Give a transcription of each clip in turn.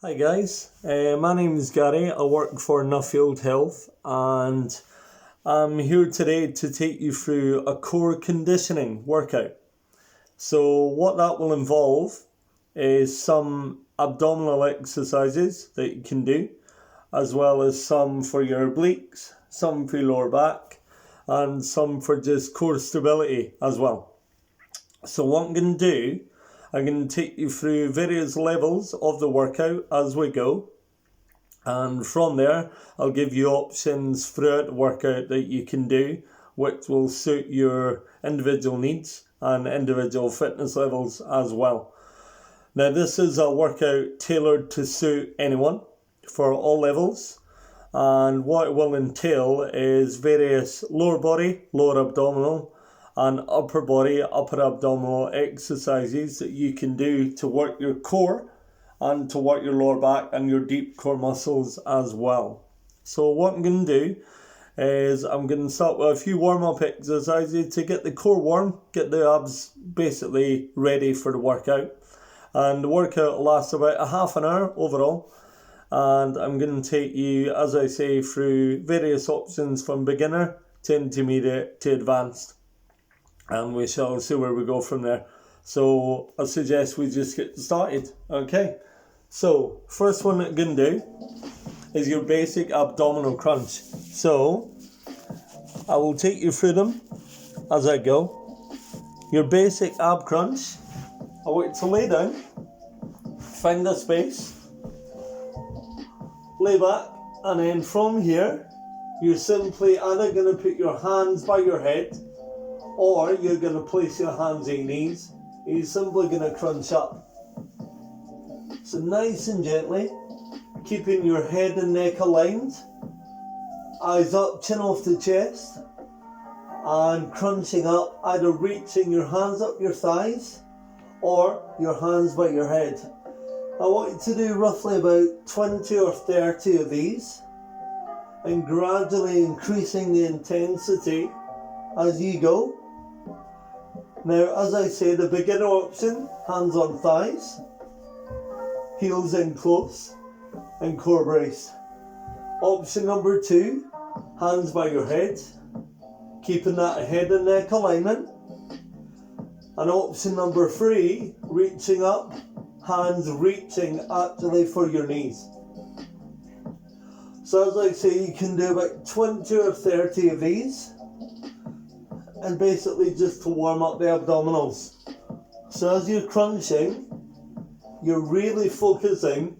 Hi guys, my name is Gary. I work for Nuffield Health and I'm here today to take you through a core conditioning workout. So what that will involve is some abdominal exercises that you can do, as well as some for your obliques, some for your lower back, and some for just core stability as well. So what I'm going to do, I'm going to take you through various levels of the workout as we go. And from there, I'll give you options throughout the workout that you can do, which will suit your individual needs and individual fitness levels as well. Now, this is a workout tailored to suit anyone for all levels. And what it will entail is various lower body, lower abdominal, and upper body, upper abdominal exercises that you can do to work your core and to work your lower back and your deep core muscles as well. So what I'm going to do is I'm going to start with a few warm-up exercises to get the core warm, get the abs basically ready for the workout. And the workout lasts about a half an hour overall. And I'm going to take you, as I say, through various options from beginner to intermediate to advanced. And we shall see where we go from there. So I suggest we just get started. Okay, so first one that I'm going to do is your basic abdominal crunch. So I will take you through them as I go. Your basic ab crunch, I want you to lay down, find a space, lay back, and then from here you're simply either going to put your hands by your head or you're going to place your hands on your knees. You're simply going to crunch up. So nice and gently, keeping your head and neck aligned, eyes up, chin off the chest, and crunching up, either reaching your hands up your thighs or your hands by your head. I want you to do roughly about 20 or 30 of these, and gradually increasing the intensity as you go. Now, as I say, the beginner option, hands on thighs, heels in close, and core braced. Option number 2, hands by your head, keeping that head and neck alignment. And option number 3, reaching up, hands reaching actually for your knees. So as I say, you can do about 20 or 30 of these, and basically just to warm up the abdominals. So as you're crunching, you're really focusing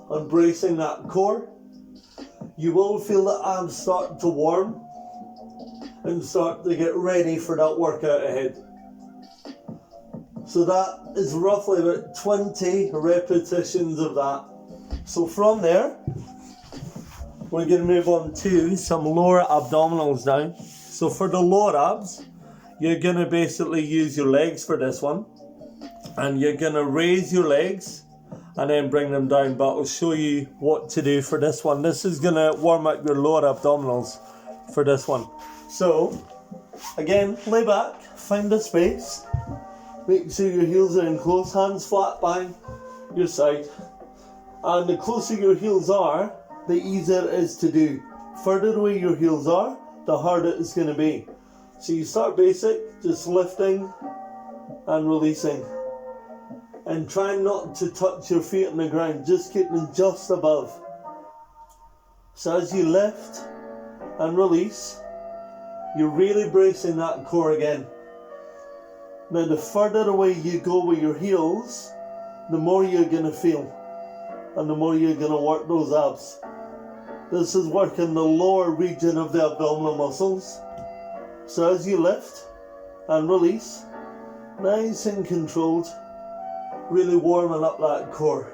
on bracing that core. You will feel the abs start to warm and start to get ready for that workout ahead. So that is roughly about 20 repetitions of that. So from there, we're going to move on to some lower abdominals now. So for the lower abs, you're going to basically use your legs for this one. And you're going to raise your legs and then bring them down. But I'll show you what to do for this one. This is going to warm up your lower abdominals for this one. So, again, lay back, find a space. Make sure your heels are in close, hands flat by your side. And the closer your heels are, the easier it is to do. Further away your heels are, the harder it's going to be. So you start basic, just lifting and releasing. And try not to touch your feet on the ground, just keep them just above. So as you lift and release, you're really bracing that core again. Now the further away you go with your heels, the more you're going to feel. And the more you're going to work those abs. This is working the lower region of the abdominal muscles. So as you lift and release, nice and controlled, really warming up that core.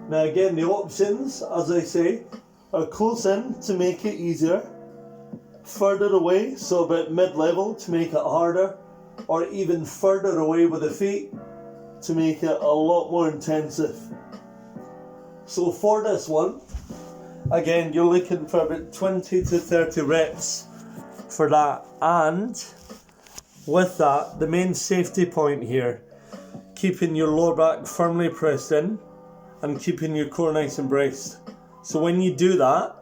Now again, the options, as I say, are close in to make it easier, further away, so about mid-level to make it harder, or even further away with the feet to make it a lot more intensive. So for this one, again, you're looking for about 20 to 30 reps for that. And with that, the main safety point here, keeping your lower back firmly pressed in, and keeping your core nice and braced. So when you do that,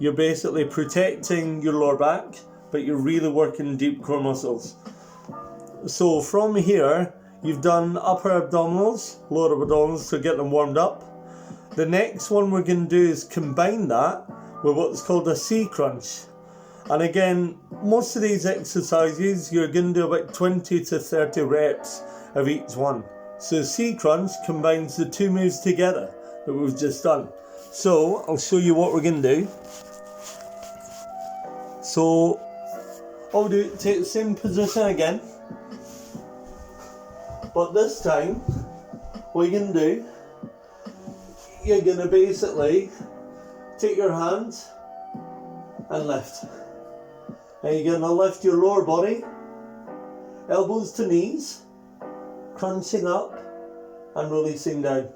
you're basically protecting your lower back, but you're really working deep core muscles. So from here, you've done upper abdominals, lower abdominals to get them warmed up. The next one we're going to do is combine that with what's called a C crunch. And again, most of these exercises, you're going to do about 20 to 30 reps of each one. So C crunch combines the two moves together that we've just done. So I'll show you what we're going to do. So I'll take the same position again. But this time, what you're going to do, you're going to basically take your hands and lift. And you're going to lift your lower body, elbows to knees, crunching up and releasing down.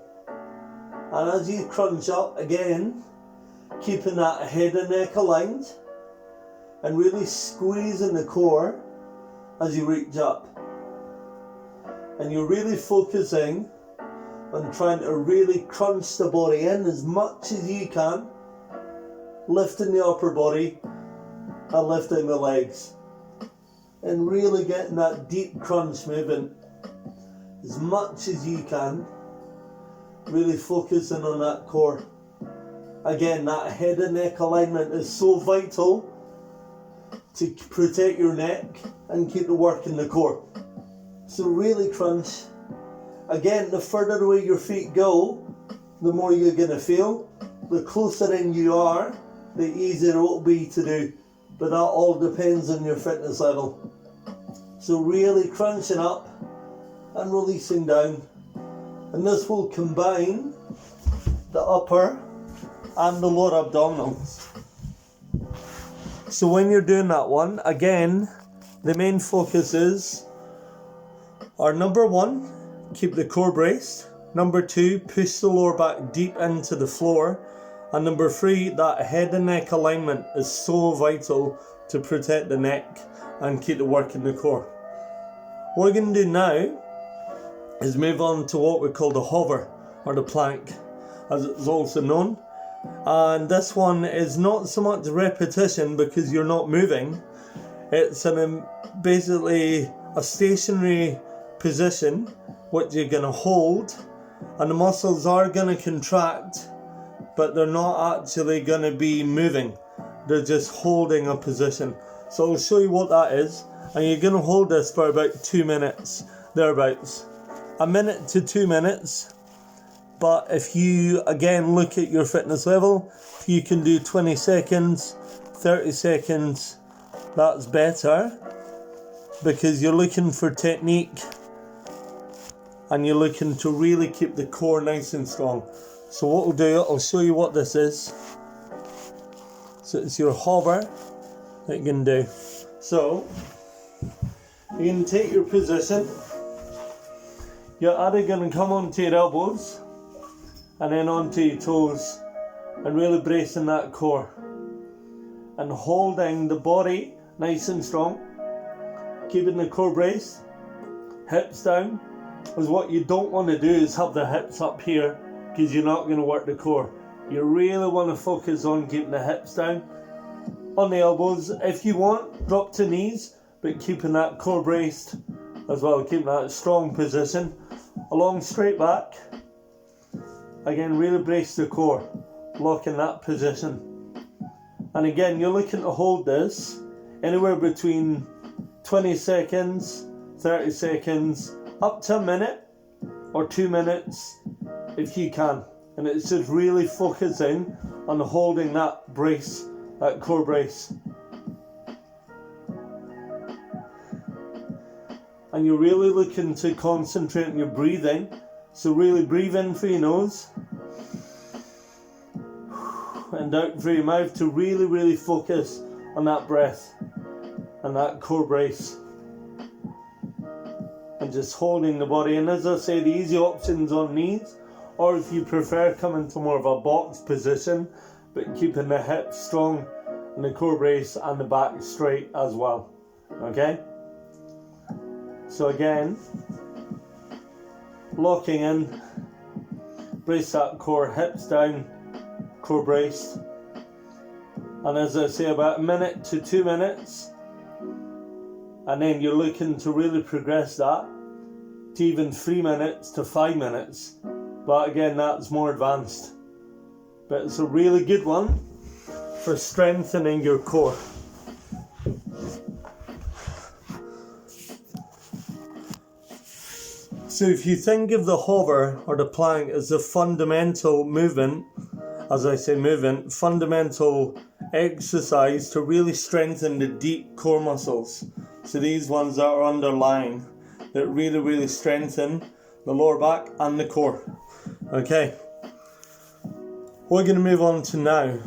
And as you crunch up again, keeping that head and neck aligned and really squeezing the core as you reach up. And you're really focusing on trying to really crunch the body in as much as you can, lifting the upper body and lifting the legs. And really getting that deep crunch movement as much as you can, really focusing on that core. Again, that head and neck alignment is so vital to protect your neck and keep the work in the core. So really crunch. Again, the further away your feet go, the more you're going to feel. The closer in you are, the easier it will be to do. But that all depends on your fitness level. So really crunching up and releasing down. And this will combine the upper and the lower abdominals. So when you're doing that one, again, the main focus is our number one, keep the core braced. Number two, push the lower back deep into the floor. And number three, that head and neck alignment is so vital to protect the neck and keep the work in the core. What we're going to do now is move on to what we call the hover or the plank, as it's also known. And this one is not so much repetition because you're not moving. It's basically a stationary position which you're going to hold, and the muscles are going to contract, but they're not actually going to be moving. They're just holding a position. So I'll show you what that is, and you're going to hold this for about 2 minutes, thereabouts. 1 minute to 2 minutes. But if you again look at your fitness level, if you can do 20 seconds, 30 seconds, that's better, because you're looking for technique and you're looking to really keep the core nice and strong. So what we'll do, I'll show you what this is. So it's your hover that you can do. So you can take your position. You're either going to come onto your elbows and then onto your toes and really bracing that core and holding the body nice and strong, keeping the core braced, hips down. Because what you don't want to do is have the hips up here, because you're not going to work the core. You really want to focus on keeping the hips down, on the elbows. If you want, drop to knees, but keeping that core braced as well, keeping that strong position. Along straight back. Again, really brace the core, lock in that position. And again, you're looking to hold this anywhere between 20 seconds, 30 seconds, up to 1 minute or 2 minutes if you can. And it's just really focusing on holding that brace, that core brace. And you're really looking to concentrate on your breathing. So really breathe in through your nose and out through your mouth to really, really focus on that breath and that core brace. And just holding the body. And as I say, the easy options on knees, or if you prefer, coming to more of a box position, but keeping the hips strong and the core brace and the back straight as well. Okay? So again, locking in, brace that core, hips down, core braced. And as I say, about a minute to 2 minutes. And then you're looking to really progress that to even 3 minutes to 5 minutes. But again, that's more advanced. But it's a really good one for strengthening your core. So if you think of the hover or the plank as a fundamental movement, as I say movement, fundamental exercise to really strengthen the deep core muscles. So these ones that are underlying, that really strengthen the lower back and the core. Okay. What we're going to move on to now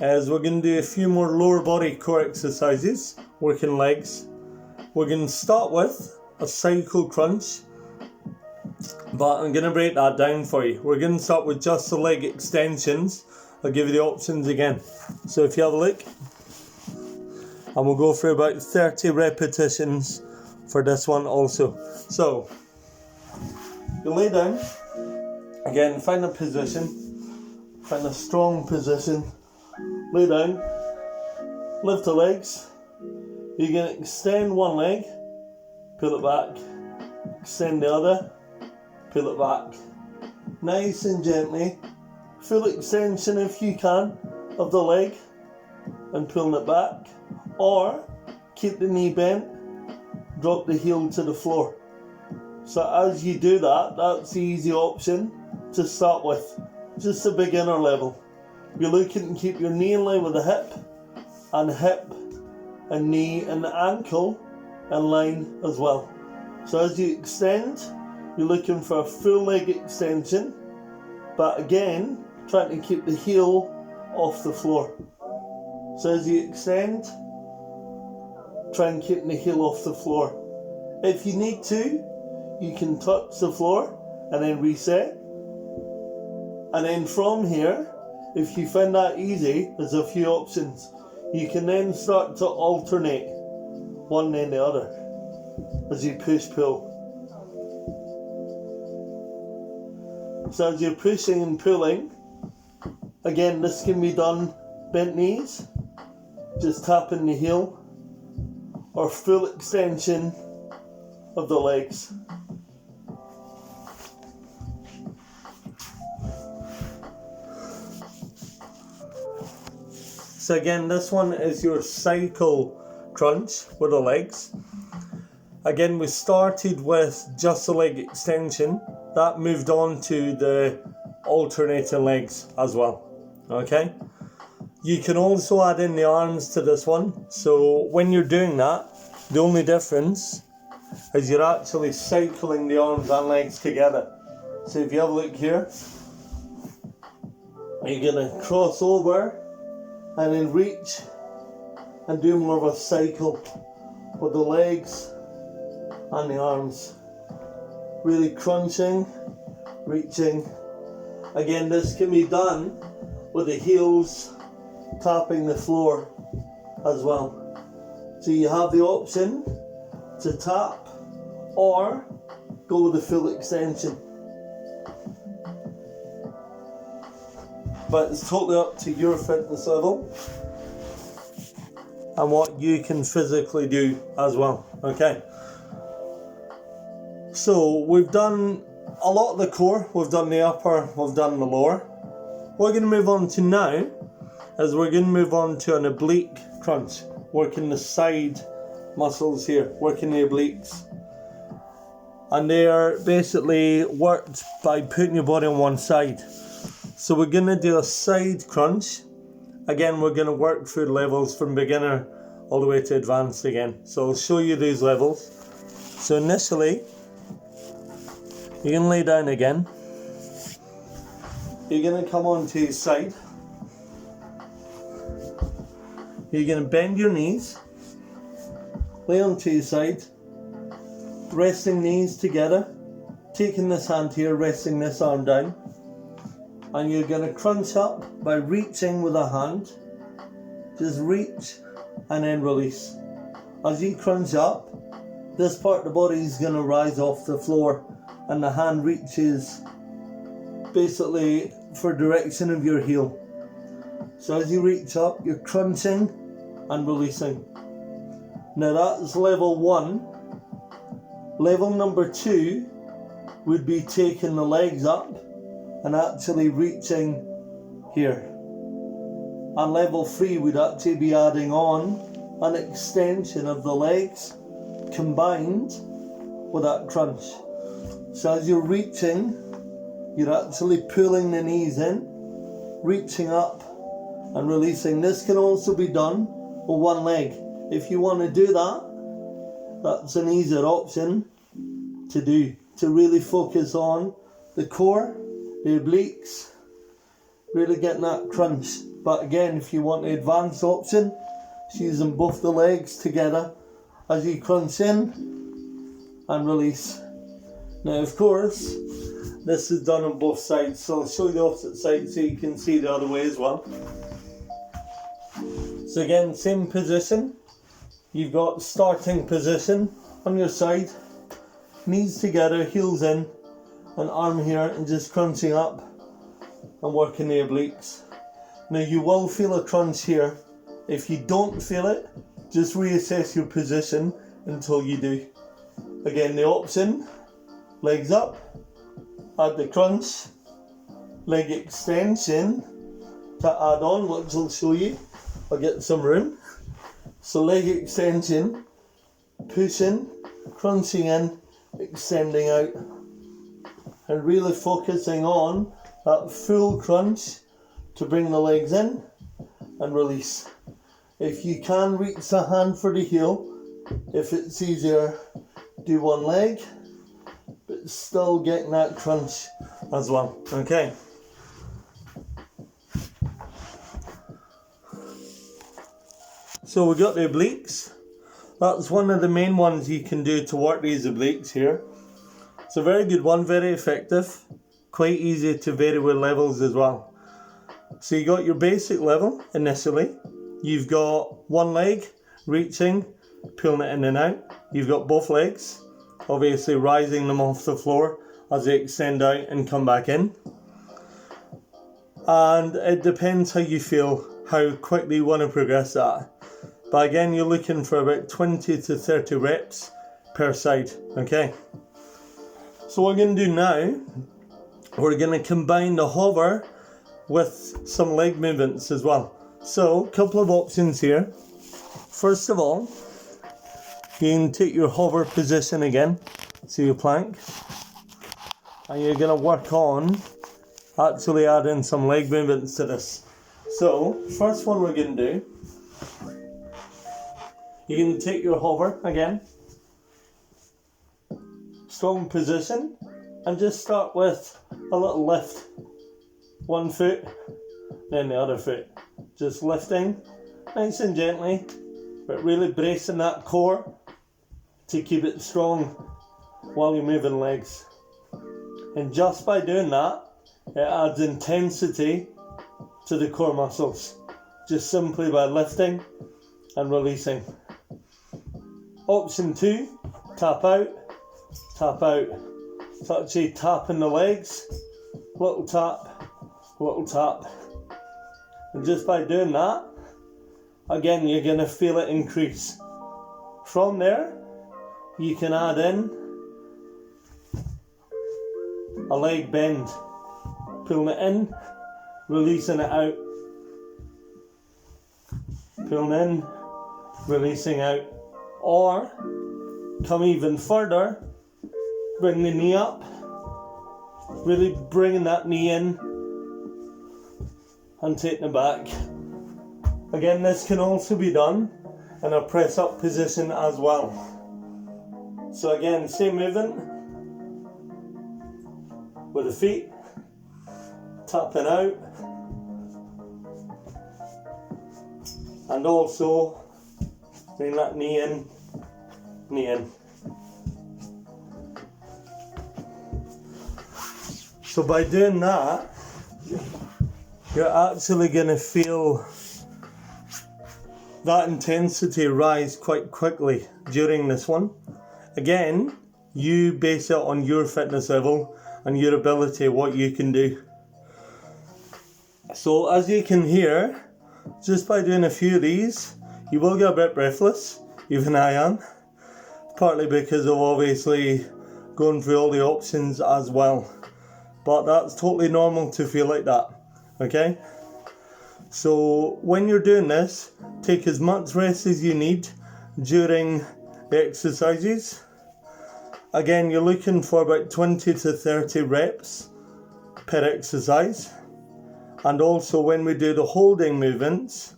is we're going to do a few more lower body core exercises, working legs. We're going to start with a cycle crunch, but I'm going to break that down for you. We're going to start with just the leg extensions. I'll give you the options again. So if you have a look, and we'll go for about 30 repetitions for this one also. So, you lay down, again find a position, find a strong position, lay down, lift the legs, you're going to extend one leg, pull it back, extend the other, pull it back, nice and gently, full extension if you can of the leg and pulling it back, or keep the knee bent, drop the heel to the floor. So as you do that, that's the easy option to start with, just a beginner level. You're looking to keep your knee in line with the hip and knee and the ankle in line as well. So as you extend, you're looking for a full leg extension, but again, trying to keep the heel off the floor. So as you extend, try and keep the heel off the floor. If you need to, you can touch the floor and then reset. And then from here, if you find that easy, there's a few options. You can then start to alternate one then the other as you push-pull. So as you're pushing and pulling, again, this can be done bent knees, just tapping the heel, or full extension of the legs. So again, this one is your cycle crunch with the legs. Again, we started with just the leg extension. That moved on to the alternating legs as well. Okay? You can also add in the arms to this one. So when you're doing that, the only difference is you're actually cycling the arms and legs together. So if you have a look here, you're going to cross over and then reach and do more of a cycle with the legs and the arms. Really crunching, reaching. Again, this can be done with the heels tapping the floor as well. So you have the option to tap or go with the full extension. But it's totally up to your fitness level and what you can physically do as well. Okay. So we've done a lot of the core, we've done the upper, we've done the lower. What we're going to move on to now is we're going to move on to an oblique crunch, working the side muscles here, working the obliques. And they are basically worked by putting your body on one side. So we're going to do a side crunch. Again, we're going to work through levels from beginner all the way to advanced again. So I'll show you these levels. So initially, you can lay down again. You're going to come onto your side. You're going to bend your knees, lay onto your side, resting knees together, taking this hand here, resting this arm down, and you're going to crunch up by reaching with a hand. Just reach and then release. As you crunch up, this part of the body is going to rise off the floor and the hand reaches basically for direction of your heel. So as you reach up, you're crunching and releasing. Now that's level 1. Level number 2 would be taking the legs up and actually reaching here. And level 3 would actually be adding on an extension of the legs combined with that crunch. So as you're reaching, you're actually pulling the knees in, reaching up and releasing. This can also be done with one leg. If you want to do that, that's an easier option to do, to really focus on the core, the obliques, really getting that crunch. But again, if you want the advanced option, it's using both the legs together as you crunch in and release. Now, of course, this is done on both sides, so I'll show you the opposite side so you can see the other way as well. So again, same position. You've got starting position on your side, knees together, heels in, and arm here, and just crunching up and working the obliques. Now you will feel a crunch here. If you don't feel it, just reassess your position until you do. Again, the option, legs up, add the crunch, leg extension to add on, which I'll show you. I'll get some room. So leg extension, pushing, crunching in, extending out, and really focusing on that full crunch to bring the legs in and release. If you can reach the hand for the heel, if it's easier, do one leg, but still getting that crunch as well. Okay. So we got the obliques. That's one of the main ones you can do to work these obliques here. It's a very good one, very effective, quite easy to vary with levels as well. So you got your basic level initially. You've got one leg reaching, pulling it in and out. You've got both legs, obviously rising them off the floor as they extend out and come back in. And it depends how you feel, how quickly you want to progress that. But again, you're looking for about 20 to 30 reps per side, okay? So what we're going to do now, we're going to combine the hover with some leg movements as well. So, a couple of options here. First of all, you can take your hover position again, so your plank, and you're going to work on actually adding some leg movements to this. So, first one we're going to do, you can take your hover again, strong position, and just start with a little lift. One foot, then the other foot. Just lifting, nice and gently, but really bracing that core to keep it strong while you're moving legs. And just by doing that, it adds intensity to the core muscles, just simply by lifting and releasing. Option 2, tap out, tap out. So actually tapping the legs, little tap, little tap. And just by doing that, again, you're going to feel it increase. From there, you can add in a leg bend, pulling it in, releasing it out, pulling in, releasing out, or come even further, bring the knee up, really bringing that knee in and taking it back. Again, this can also be done in a press up position as well. So again, same movement with the feet, tapping out, and also bring that knee in, knee in. So by doing that, you're actually going to feel that intensity rise quite quickly during this one. Again, you base it on your fitness level and your ability, what you can do. So as you can hear, just by doing a few of these, you will get a bit breathless, even I am, partly because of obviously going through all the options as well. But that's totally normal to feel like that, okay? So when you're doing this, take as much rest as you need during the exercises. Again, you're looking for about 20 to 30 reps per exercise. And also when we do the holding movements,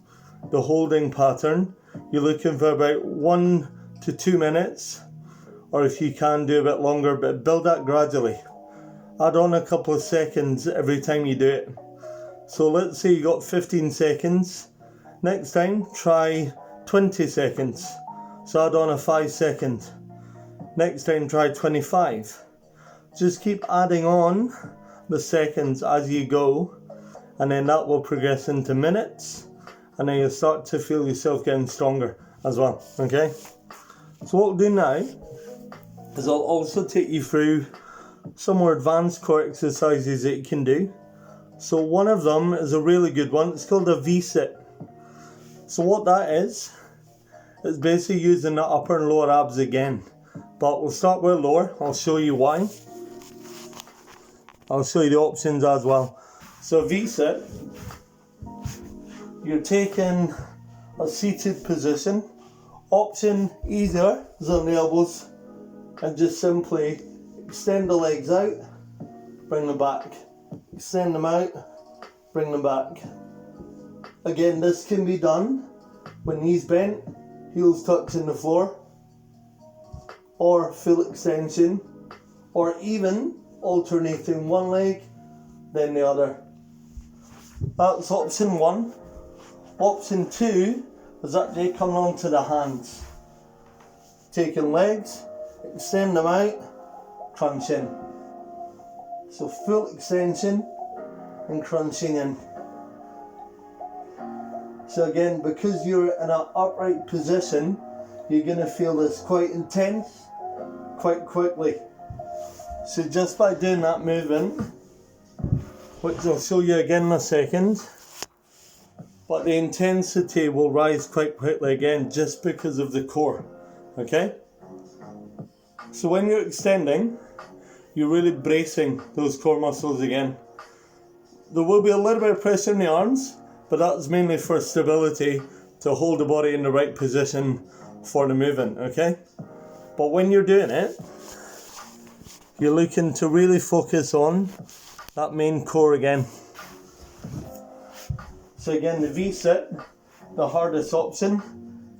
the holding pattern, you're looking for about 1 to 2 minutes, or if you can do a bit longer, but build that gradually. Add on a couple of seconds every time you do it. So let's say you got 15 seconds. Next time, try 20 seconds. So add on a 5 second. Next time, try 25. Just keep adding on the seconds as you go, and then that will progress into minutes, and then you'll start to feel yourself getting stronger as well, okay? So what we'll do now is I'll also take you through some more advanced core exercises that you can do. So one of them is a really good one. It's called a V-sit. So what that is basically using the upper and lower abs again. But we'll start with lower. I'll show you why. I'll show you the options as well. So V-sit, you're taking a seated position. Option either is on the elbows, and just simply extend the legs out, bring them back. Extend them out, bring them back. Again, this can be done with knees bent, heels touching the floor, or full extension, or even alternating one leg, then the other. That's option 1. Option 2 is actually coming onto the hands. Taking legs, extend them out, crunch in. So full extension and crunching in. So again, because you're in an upright position, you're going to feel this quite intense, quite quickly. So just by doing that movement, which I'll show you again in a second, but the intensity will rise quite quickly again just because of the core, okay? So when you're extending, you're really bracing those core muscles again. There will be a little bit of pressure in the arms, but that's mainly for stability, to hold the body in the right position for the movement, okay? But when you're doing it, you're looking to really focus on that main core again. So again, the V-sit, the hardest option,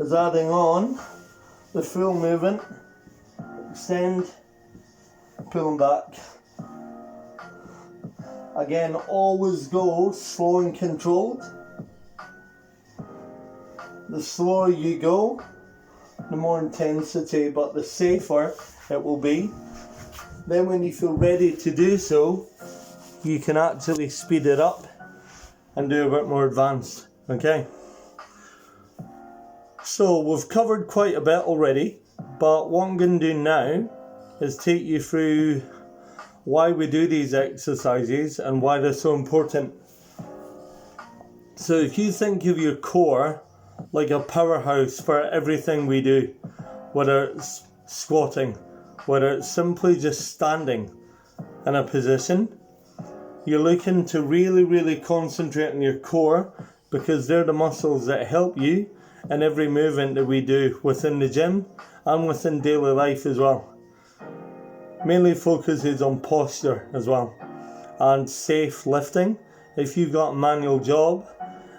is adding on the full movement. Extend, pull them back. Again, always go slow and controlled. The slower you go, the more intensity, but the safer it will be. Then when you feel ready to do so, you can actually speed it up and do a bit more advanced, okay? So we've covered quite a bit already, but what I'm going to do now is take you through why we do these exercises and why they're so important. So if you think of your core like a powerhouse for everything we do, whether it's squatting, whether it's simply just standing in a position, you're looking to really concentrate on your core, because they're the muscles that help you in every movement that we do within the gym and within daily life as well. Mainly focuses on posture as well, and safe lifting. If you've got a manual job,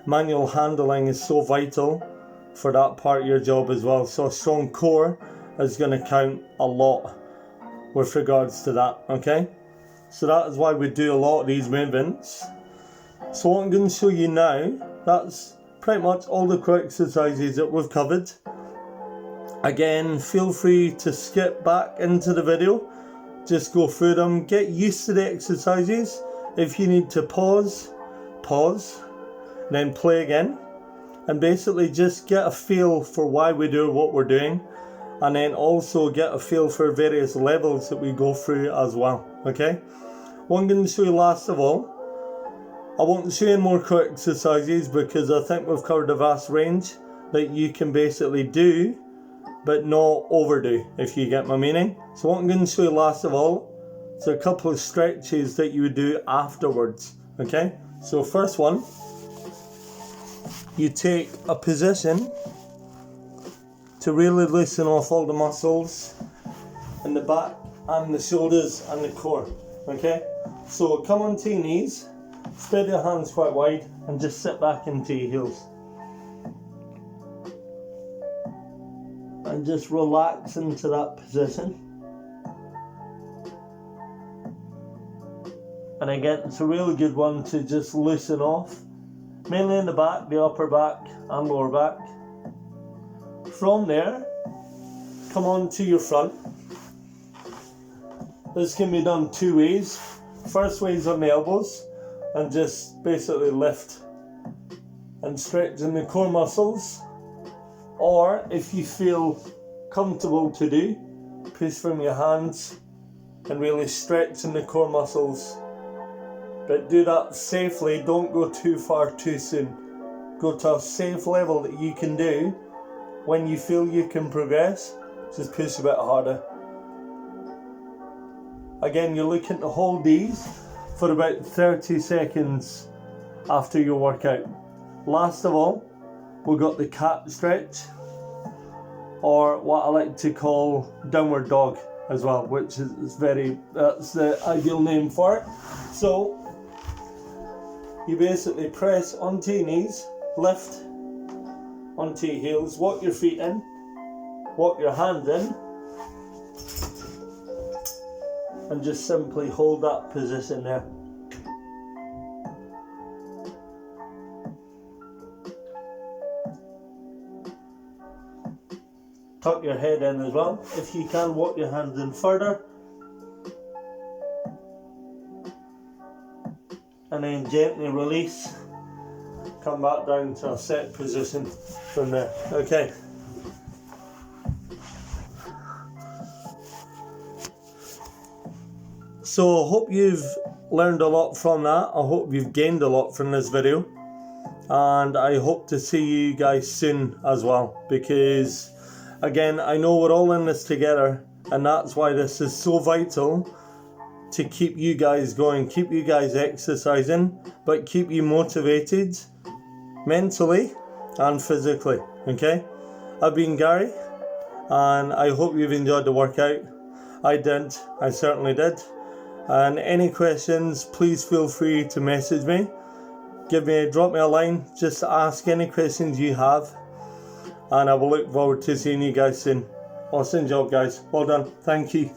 manual handling is so vital for that part of your job as well. So a strong core is going to count a lot with regards to that, okay? So that is why we do a lot of these movements. So what I'm going to show you now, that's pretty much all the core exercises that we've covered. Again, feel free to skip back into the video. Just go through them, get used to the exercises. If you need to pause, then play again. And basically just get a feel for why we do what we're doing. And then also get a feel for various levels that we go through as well, okay? what I'm going to show you last of all, I won't show you any more core exercises because I think we've covered a vast range that you can basically do but not overdo, if you get my meaning. So what I'm going to show you last of all is a couple of stretches that you would do afterwards. Okay, so first one, you take a position to really loosen off all the muscles in the back and the shoulders and the core. Okay, so come onto your knees, spread your hands quite wide and just sit back into your heels. And just relax into that position. And again, it's a really good one to just loosen off, mainly in the back, the upper back and lower back. From there, come on to your front. This can be done two ways. First way is on the elbows and just basically lift and stretch in the core muscles. Or if you feel comfortable to do, push from your hands and really stretch in the core muscles. But do that safely, don't go too far too soon. Go to a safe level that you can do. When you feel you can progress, just push a bit harder. Again, you're looking to hold these for about 30 seconds after your workout. Last of all, we've got the cat stretch, or what I like to call downward dog as well, which is that's the ideal name for it. So you basically press onto your knees, lift onto your heels, walk your feet in, walk your hand in, and just simply hold that position there. Tuck your head in as well. If you can, walk your hands in further. And then gently release. Come back down to a set position from there. Okay. So I hope you've learned a lot from that. I hope you've gained a lot from this video. And I hope to see you guys soon as well, because again, I know we're all in this together, and that's why this is so vital, to keep you guys going, keep you guys exercising, but keep you motivated mentally and physically. Okay, I've been Gary, and I hope you've enjoyed the workout. I did, I certainly did. And any questions, please feel free to message me. Drop me a line, just ask any questions you have, and I will look forward to seeing you guys soon. Awesome job, guys. Well done. Thank you.